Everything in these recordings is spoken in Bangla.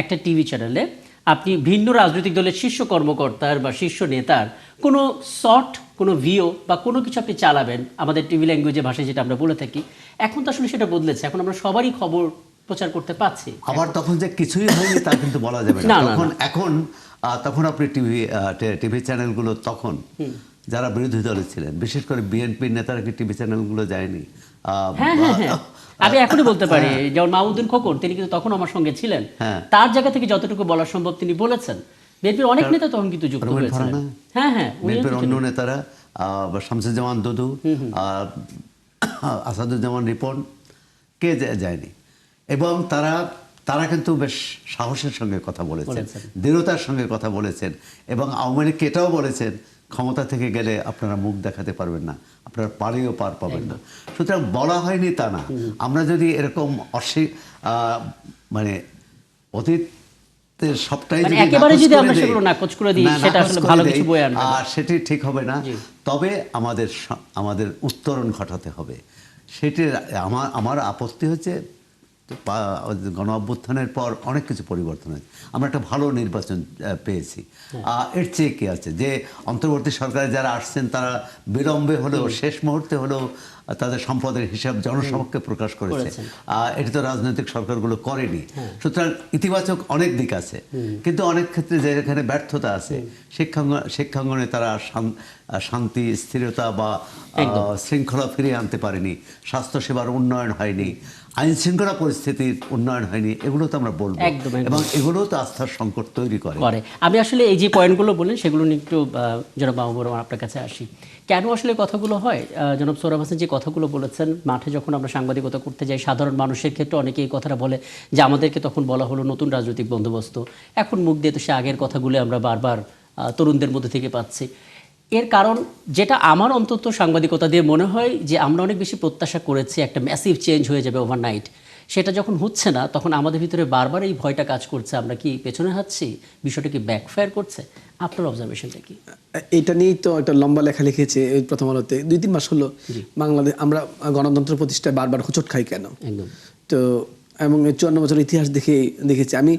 একটা টিভি চ্যানেলে আপনি ভিন্ন রাজনৈতিক দলের শীর্ষ কর্মকর্তার বা শীর্ষ নেতার কোনো শর্ট কোনো ভিও বা কোনো কিছু আপনি চালাবেন, আমাদের টিভি ল্যাঙ্গুয়েজে ভাষায় যেটা আমরা বলে থাকি, এখন তো আসলে সেটা বদলেছে। এখন আমরা সবারই খবর প্রচার করতে পাচ্ছি। আবার তখন যে কিছুই হয়নি তা কিন্তু বলা যাবে না। তখন আপনি টিভি চ্যানেলগুলো তখন যারা বিরোধী দলে ছিলেন, বিশেষ করে বিএনপির নেতারা কি টিভি চ্যানেলগুলো যায়নি? আমি এখনই বলতে পারি, যেমন মাহমুদুল খোকন, তিনি কিন্তু তখন আমার সঙ্গে ছিলেন, তার জায়গা থেকে যতটুকু বলা সম্ভব তিনি বলেছেন। বিএনপির অনেক নেতা তখন কিন্তু যুক্ত হয়েছিলেন। বিএনপির অন্য নেতারা, শামসুজ্জামান দুদু, আসাদুজ্জামান রিপন, কে যায়নি? এবং তারা কিন্তু বেশ সাহসের সঙ্গে কথা বলেছেন, দৃঢ়তার সঙ্গে কথা বলেছেন, এবং আওয়ামী লীগকে এটাও বলেছেন ক্ষমতা থেকে গেলে আপনারা মুখ দেখাতে পারবেন না, আপনারা পারেও পার পাবেন না। সুতরাং বলা হয়নি তা না। আমরা যদি এরকম মানে অতীতের সবটাই সেটি ঠিক হবে না। তবে আমাদের উত্তরণ ঘটাতে হবে। সেটি আমার আপত্তি হচ্ছে, গণ অভ্যুত্থানের পর অনেক কিছু পরিবর্তন হয়েছে, আমরা একটা ভালো নির্বাচন পেয়েছি। এর চেয়ে কি আছে যে অন্তর্বর্তী সরকারে যারা আসছেন তারা বিলম্বে হলেও, শেষ মুহূর্তে হলেও তাদের সম্পদের হিসাব জনসমক্ষে প্রকাশ করেছে। এটি তো রাজনৈতিক সরকারগুলো করেনি। সুতরাং ইতিবাচক অনেক দিক আছে, কিন্তু অনেক ক্ষেত্রে যেখানে ব্যর্থতা আছে, শিক্ষাঙ্গনে তারা শান্তি, স্থিরতা বা শৃঙ্খলা ফিরিয়ে আনতে পারেনি, স্বাস্থ্যসেবার উন্নয়ন হয়নি, আইন শৃঙ্খলা পরিস্থিতির উন্নয়ন হয়নি। এগুলো তো আমরা বলবো, এবং এগুলো তো আস্থার সংকট তৈরি করে। আমি আসলে এই যে পয়েন্টগুলো বললেন সেগুলো নিয়ে একটু জনাব মাহবুবুর রহমান আপনার কাছে আসি। কেন আসলে কথাগুলো হয়? জনাব সোহরাব হোসেন যে কথাগুলো বলেছেন, মাঠে যখন আমরা সাংবাদিকতা করতে যাই, সাধারণ মানুষের ক্ষেত্রে অনেকে এই কথাটা বলে যে আমাদেরকে তখন বলা হলো নতুন রাজনৈতিক বন্দোবস্ত। এখন মুখ দিয়ে তো সে আগের কথাগুলো আমরা বারবার তরুণদের মধ্যে থেকে পাচ্ছি। এর কারণ যেটা আমার অন্তত সাংবাদিকতা দিয়ে মনে হয়, যে আমরা অনেক বেশি প্রত্যাশা করেছি একটা ম্যাসিভ চেঞ্জ হয়ে যাবে ওভারনাইট। সেটা যখন হচ্ছে না, তখন আমাদের ভিতরে বারবার এই ভয়টা কাজ করছে, আমরা কি পেছনে হাঁটছি, বিষয়টা কি ব্যাকফায়ার করছে? আপনার অবজারভেশনটা কি? এটা নিয়েই তো একটা লম্বা লেখা লিখেছে প্রথম আলোতে। 2-3 মাস হলো বাংলাদেশ আমরা গণতন্ত্র প্রতিষ্ঠায় বারবার হোঁচট খাই কেন। তো এবং 54 বছর ইতিহাস দেখেছি আমি।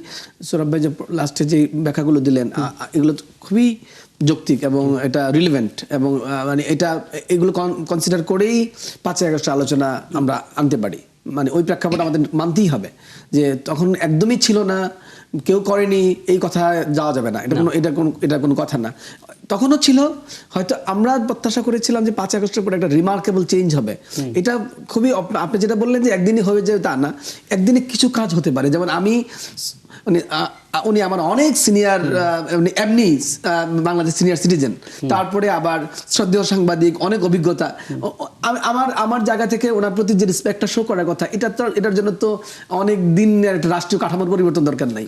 সৌরভ ভাই যে লাস্টে যে ব্যাখ্যাগুলো দিলেন, এগুলো খুবই যৌক্তিক এবং এটা রিলেভেন্ট, এবং মানে এগুলো কনসিডার করেই 5ই আগস্ট আলোচনা আমরা আনতে পারি। মানে ওই প্রেক্ষাপট আমাদের মানতেই হবে যে তখন একদমই ছিল না, কেউ করেনি, এই কথা যাওয়া যাবে না, এটা কোনো কথা না। তখনও ছিল, হয়তো আমরা প্রত্যাশা করেছিলাম যে 5ই আগস্টের পরে একটা রিমার্কেবল চেঞ্জ হবে। এটা খুবই, আপনি যেটা বললেন যে একদিনই হয়ে যাবে তা না, একদিনে কিছু কাজ হতে পারে। যেমন উনি আমার অনেক সিনিয়র, এমনি বাংলাদেশ সিনিয়র সিটিজেন, তারপরে আবার শ্রদ্ধেয় সাংবাদিক, অনেক অভিজ্ঞতা। আমার জায়গা থেকে ওনার প্রতি যে রেসপেক্টটা শো করার কথা, এটার জন্য তো অনেক দিনের একটা রাষ্ট্রীয় কাঠামোর পরিবর্তন দরকার নাই।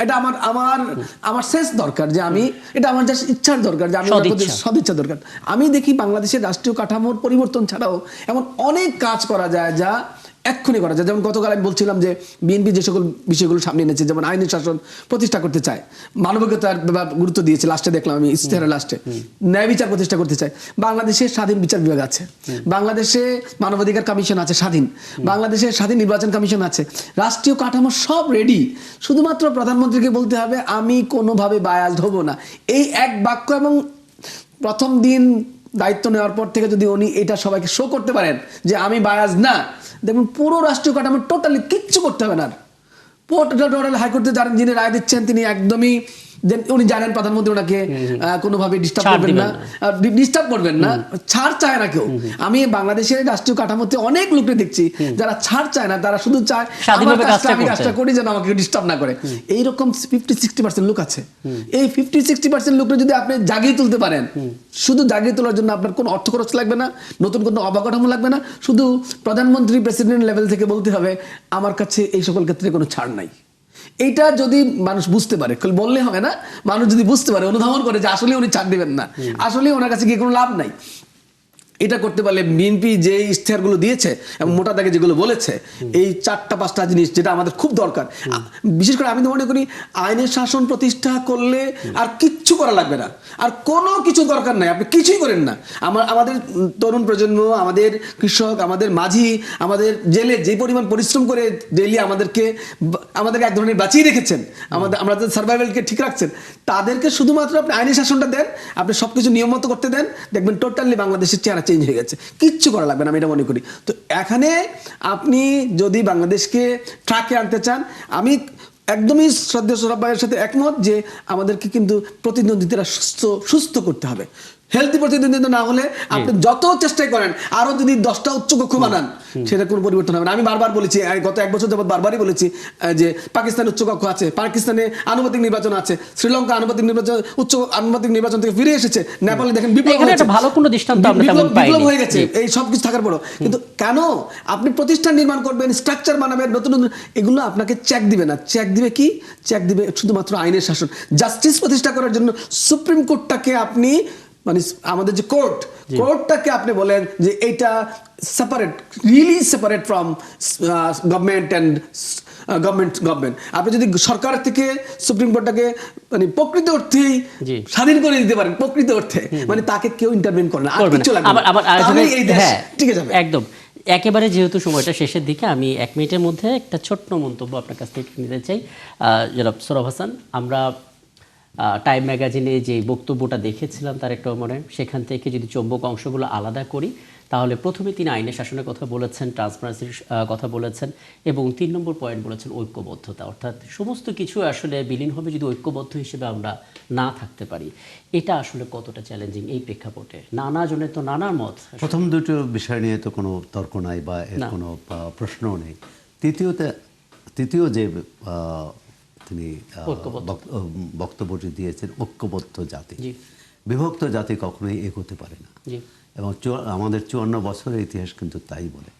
এটা আমার শেষ দরকার, যে আমি এটা আমার জাস্ট ইচ্ছার দরকার, যে আমি সদিচ্ছা দরকার। আমি দেখি বাংলাদেশের রাষ্ট্রীয় কাঠামোর পরিবর্তন ছাড়াও এমন অনেক কাজ করা যায় যা এক্ষুনি করা যায়। যেমন গতকাল আমি বলছিলাম যে বিএনপি যে সকল বিষয়গুলো সামনে এনেছে, যেমন আইনের শাসন প্রতিষ্ঠা করতে চায়, মানবিকতার গুরুত্ব দিয়েছে, লাস্টে দেখলাম আমি ইশতেহারের লাস্টে, ন্যায় বিচার প্রতিষ্ঠা করতে চায়। বাংলাদেশে স্বাধীন বিচার বিভাগ আছে, বাংলাদেশে মানবাধিকার কমিশন আছে স্বাধীন, বাংলাদেশে স্বাধীন নির্বাচন কমিশন আছে, রাষ্ট্রীয় কাঠামো সব রেডি। শুধুমাত্র প্রধানমন্ত্রীকে বলতে হবে আমি কোনোভাবে বায়াসড হব না, এই এক বাক্য। এবং প্রথম দিন দায়িত্ব নেওয়ার পর থেকে যদি উনি এটা সবাইকে শো করতে পারেন যে আমি বায়াস না, দেখুন পুরো রাষ্ট্রীয় কাঠামো টোটালি কিচ্ছু করতে হবে না। টোটাল হাইকোর্টে যিনি রায় দিচ্ছেন তিনি একদমই, উনি জানেন প্রধানমন্ত্রী ওনাকে কোনোভাবে ডিস্টার্ব করবেন না, ছাড় চায় না কেউ। আমি বাংলাদেশের রাষ্ট্রীয় কাঠামোতে অনেক লোককে দেখছি যারা ছাড় চায় না, তারা শুধু চায় আমি কাজটা করি যেন আমাকে ডিস্টার্ব না করে। এইরকম 50-60% লোক আছে। এই 50-60% লোককে যদি আপনি জাগিয়ে তুলতে পারেন, শুধু জাগিয়ে তোলার জন্য আপনার কোনো অর্থ খরচ লাগবে না, নতুন কোনো অবকাঠামো লাগবে না, শুধু প্রধানমন্ত্রী প্রেসিডেন্ট লেভেল থেকে বলতে হবে আমার কাছে এই সকল ক্ষেত্রে কোনো ছাড় নাই। এইটা যদি মানুষ বুঝতে পারে, বললে হবে না, মানুষ যদি বুঝতে পারে, অনুধাবন করে যে আসলে উনি ছাড় দিবেন না, আসলে ওনার কাছে গিয়ে কোনো লাভ নাই, এটা করতে পারলে বিএনপি যে ইশতেহারগুলো দিয়েছে এবং মোটা দাগে যেগুলো বলেছে, এই 4-5টা জিনিস যেটা আমাদের খুব দরকার, বিশেষ করে আমি তো মনে করি আইনের শাসন প্রতিষ্ঠা করলে আর কিচ্ছু করা লাগবে না, আর কোনো কিছু দরকার নাই, আপনি কিছুই করেন না। আমাদের তরুণ প্রজন্ম, আমাদের কৃষক, আমাদের মাঝি, আমাদের জেলে যে পরিমাণ পরিশ্রম করে ডেইলি আমাদেরকে এক ধরনের বাঁচিয়ে রেখেছেন, আমাদের সার্ভাইভালকে ঠিক রাখছেন, তাদেরকে শুধুমাত্র আপনি আইনি শাসনটা দেন, আপনি সবকিছু নিয়মমতো করতে দেন, দেখবেন টোটালি বাংলাদেশের চেহারা চেঞ্জ হয়ে গেছে, কিচ্ছু করা লাগবে না, আমি এটা মনে করি। তো এখানে আপনি যদি বাংলাদেশকে ট্র্যাকে আনতে চান, আমি একদমই শ্রদ্ধেয় সৌরভ ভাইয়ের সাথে একমত যে আমাদেরকে কিন্তু প্রতিদ্বন্দ্বিতা সুস্থ করতে হবে। হেলথি প্রতিদ্বন্দ্বিতা না হলে আপনি যত চেষ্টাই করেন আরো যদি 10টা উচ্চকক্ষ বানান, সেটা কোনো পরিবর্তন হবে না। আমি বারবার বলেছি, গত 1 বছর যাবত বারবারই বলেছি যে পাকিস্তানে উচ্চকক্ষ আছে, পাকিস্তানে আনুপাতিক নির্বাচন আছে, শ্রীলঙ্কা আনুপাতিক নির্বাচন থেকে ফিরে এসেছে, নেপালে দেখেন বিপ্লব হয়েছে, ভালো কোনো দৃষ্টান্ত আমরা তেমন পাইনি, বিপ্লব হয়ে গেছে এই সব কিছু থাকার পরও। কিন্তু কেন আপনি প্রতিষ্ঠান নির্মাণ করবেন, স্ট্রাকচার বানাবেন, নতুন এগুলো আপনাকে চেক দিবে না। চেক দিবে কি? চেক দিবে শুধুমাত্র আইনের শাসন। জাস্টিস প্রতিষ্ঠা করার জন্য সুপ্রিম কোর্টটাকে আপনি, মানে আমাদের যে কোর্টটাকে আপনি বলেন যে এটা separate, really separate from government and government. আপনি যদি সরকার থেকে সুপ্রিম কোর্টটাকে মানে প্রকৃত অর্থেই স্বাধীন করে দিতে পারেন, প্রকৃত অর্থে, মানে তাকে কেউ ইন্টারভেন করে না, আর কিছু লাগবে না, তাহলেই এই দেশ ঠিক আছে। একদম। একেবারে যেহেতু সময়টা শেষের দিকে, আমি 1 মিনিটের মধ্যে একটা ছোট্ট মন্তব্য আপনার কাছ থেকে নিতে চাই। জনাব সৌরভ হাসান, আমরা টাইম ম্যাগাজিনে যে বক্তব্যটা দেখেছিলাম তার একটা মনে, সেখান থেকে যদি চৌম্বক অংশগুলো আলাদা করি, তাহলে প্রথমে তিনি আইনের শাসনের কথা বলেছেন, ট্রান্সপারেন্সির কথা বলেছেন, এবং 3 নম্বর পয়েন্ট বলেছেন ঐক্যবদ্ধতা, অর্থাৎ সমস্ত কিছু আসলে বিলীন হবে যদি ঐক্যবদ্ধ হিসেবে আমরা না থাকতে পারি। এটা আসলে কতটা চ্যালেঞ্জিং এই প্রেক্ষাপটে? নানা জনের তো নানা মত। প্রথম দুটো বিষয় নিয়ে তো কোনো তর্ক নাই বা এর কোনো প্রশ্নও নেই। তৃতীয় যে তিনি বক্তব্যটি দিয়েছেন, ঐক্যবদ্ধ জাতি, বিভক্ত জাতি কখনোই এগোতে পারে না, এবং আমাদের 54 বছরের ইতিহাস কিন্তু তাই বলে।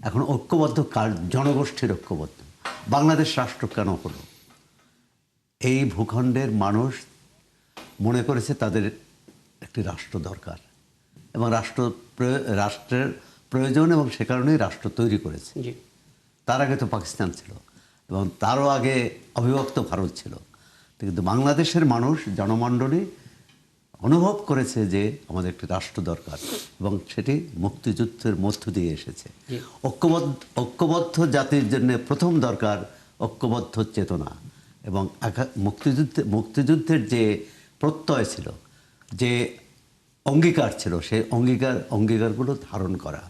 এখন ঐক্যবদ্ধ জনগোষ্ঠীর ঐক্যবদ্ধ বাংলাদেশ রাষ্ট্র কেন হলো? এই ভূখণ্ডের মানুষ মনে করেছে তাদের একটি রাষ্ট্র দরকার, এবং রাষ্ট্রের প্রয়োজন, এবং সে কারণেই রাষ্ট্র তৈরি করেছে। তার আগে তো পাকিস্তান ছিল, এবং তারও আগে অবিভক্ত ভারত ছিল, কিন্তু বাংলাদেশের মানুষ, জনমণ্ডলী অনুভব করেছে যে আমাদের একটি রাষ্ট্র দরকার, এবং সেটি মুক্তিযুদ্ধের মধ্য দিয়ে এসেছে। ঐক্যবদ্ধ জাতির জন্য প্রথম দরকার ঐক্যবদ্ধ চেতনা, এবং মুক্তিযুদ্ধের যে প্রত্যয় ছিল, যে অঙ্গীকার ছিল, সেই অঙ্গীকারগুলো ধারণ করা।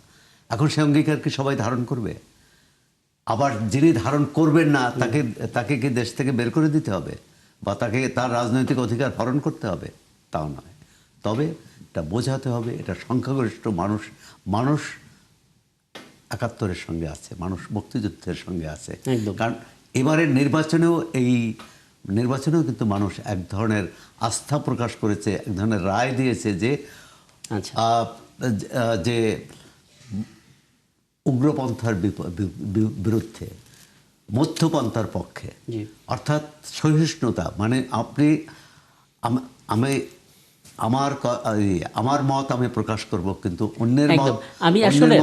এখন সেই অঙ্গীকারকে সবাই ধারণ করবে? আবার যিনি ধারণ করবেন না তাকে কি দেশ থেকে বের করে দিতে হবে, বা তাকে তার রাজনৈতিক অধিকার হরণ করতে হবে? তাও নয়। তবে এটা বোঝাতে হবে, এটা সংখ্যাগরিষ্ঠ মানুষ 71-এর সঙ্গে আছে, মানুষ মুক্তিযুদ্ধের সঙ্গে আছে। কারণ এবারের নির্বাচনেও কিন্তু মানুষ এক ধরনের আস্থা প্রকাশ করেছে, এক ধরনের রায় দিয়েছে যে উগ্রপন্থার বিরুদ্ধে, মধ্যপন্থার পক্ষে, অর্থাৎ সহিষ্ণুতা। মানে আমার মত আমি প্রকাশ করব, কিন্তু অন্যের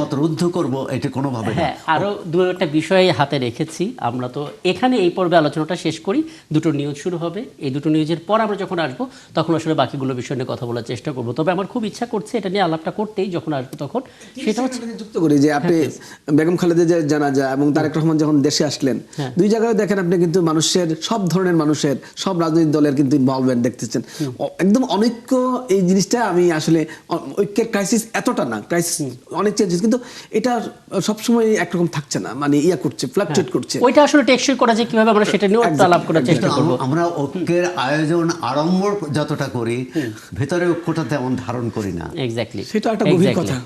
মত রুদ্ধ করব, এটা কোনোভাবে না। আরো 2-একটা বিষয় হাতে রেখেছি আমরা, তো এখানে এই পর্বে আলোচনাটা শেষ করি। 2টো নিউজ শুরু হবে, এই 2টো নিউজের পর আমরা যখন আসবো তখন আসলে বাকিগুলো বিষয় নিয়ে কথা বলার চেষ্টা করব। তবে আমার খুব ইচ্ছা করছে এটা নিয়ে আলাপটা করতেই, যখন আসবো তখন। সেটা হচ্ছে যুক্ত করি যে আপনি বেগম খালেদা জিয়ার জানাজা এবং তারেক রহমান যখন দেশে আসলেন, দুই জায়গায় দেখেন আপনি কিন্তু মানুষের, সব ধরনের মানুষের, সব রাজনৈতিক দলের কিন্তু ইনভলভমেন্ট দেখতেছেন। একদম অনৈক্য, এই জিনিসটা আমি আসলে ঐক্যের ক্রাইসিস এতটা না, ক্রাইসিস অনেক চেঞ্জেস, কিন্তু এটা সবসময় একরকম থাকছে না, মানে করছে, ফ্লাকচুয়েট করছে। ওইটা আসলে টেকসই করা যায় কিভাবে, আমরা সেটা নিয়ে আলাপ করার চেষ্টা করব। আমরা ঐক্যের আয়োজন আড়ম্বর যতটা করি, ভেতরে ঐক্যটা তেমন ধারণ করি না। এক্স্যাক্টলি, সেটা একটা গভীর কথা।